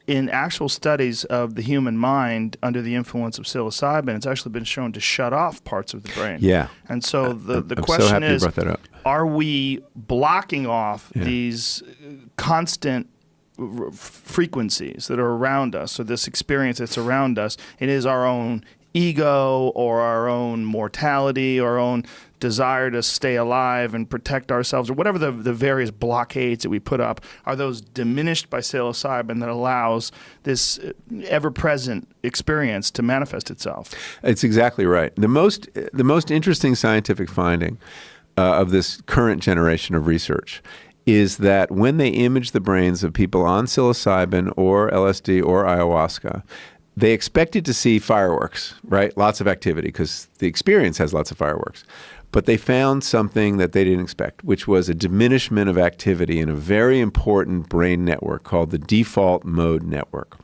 in actual studies of the human mind under the influence of psilocybin, it's actually been shown to shut off parts of the brain. Yeah. And so the I'm question so happy is, you brought that up. are we blocking off these constant frequencies that are around us, or this experience that's around us? It is our own ego or our own mortality or our own desire to stay alive and protect ourselves, or whatever the various blockades that we put up, are those diminished by psilocybin that allows this ever-present experience to manifest itself? It's exactly right. The most interesting scientific finding of this current generation of research is that when they image the brains of people on psilocybin or LSD or ayahuasca, they expected to see fireworks, right? Lots of activity, because the experience has lots of fireworks. But they found something that they didn't expect, which was a diminishment of activity in a very important brain network called the default mode network.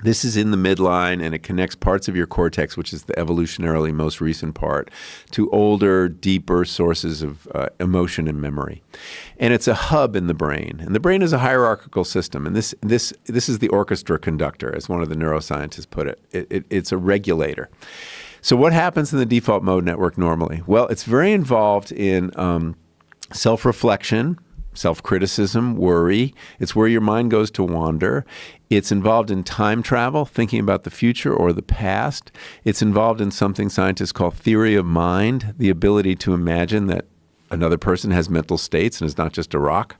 This is in the midline, and it connects parts of your cortex, which is the evolutionarily most recent part, to older, deeper sources of emotion and memory. And it's a hub in the brain. And the brain is a hierarchical system. And this is the orchestra conductor, as one of the neuroscientists put it. It's a regulator. So what happens in the default mode network normally? Well, it's very involved in self-reflection, self-criticism, worry. It's where your mind goes to wander. It's involved in time travel, thinking about the future or the past. It's involved in something scientists call theory of mind, the ability to imagine that another person has mental states and is not just a rock.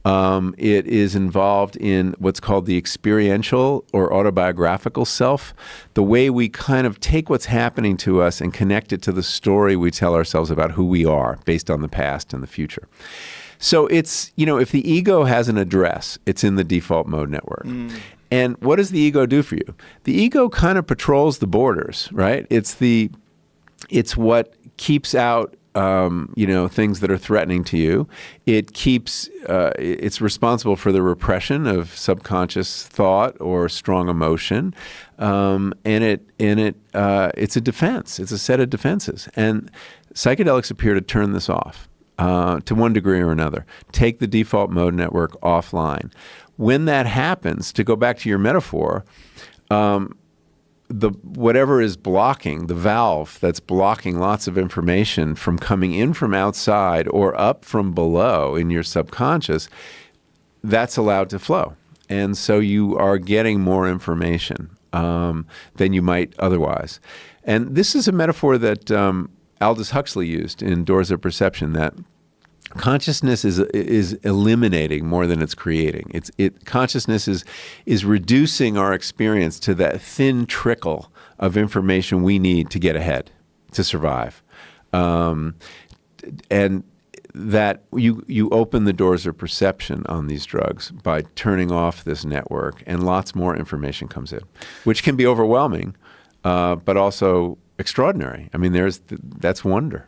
It is involved in what's called the experiential or autobiographical self, the way we kind of take what's happening to us and connect it to the story we tell ourselves about who we are based on the past and the future. So it's, if the ego has an address, it's in the default mode network. And what does the ego do for you? The ego kind of patrols the borders, right? It's what keeps out things that are threatening to you. It's responsible for the repression of subconscious thought or strong emotion, and it's a defense. It's a set of defenses, and psychedelics appear to turn this off to one degree or another. Take the default mode network offline. When that happens, to go back to your metaphor, whatever is blocking, the valve that's blocking lots of information from coming in from outside or up from below in your subconscious, that's allowed to flow. And so you are getting more information than you might otherwise. And this is a metaphor that Aldous Huxley used in Doors of Perception, that consciousness is eliminating more than it's creating. Consciousness is reducing our experience to that thin trickle of information we need to get ahead, to survive, and that you open the doors of perception on these drugs by turning off this network, and lots more information comes in, which can be overwhelming, but also extraordinary. I mean, that's wonder.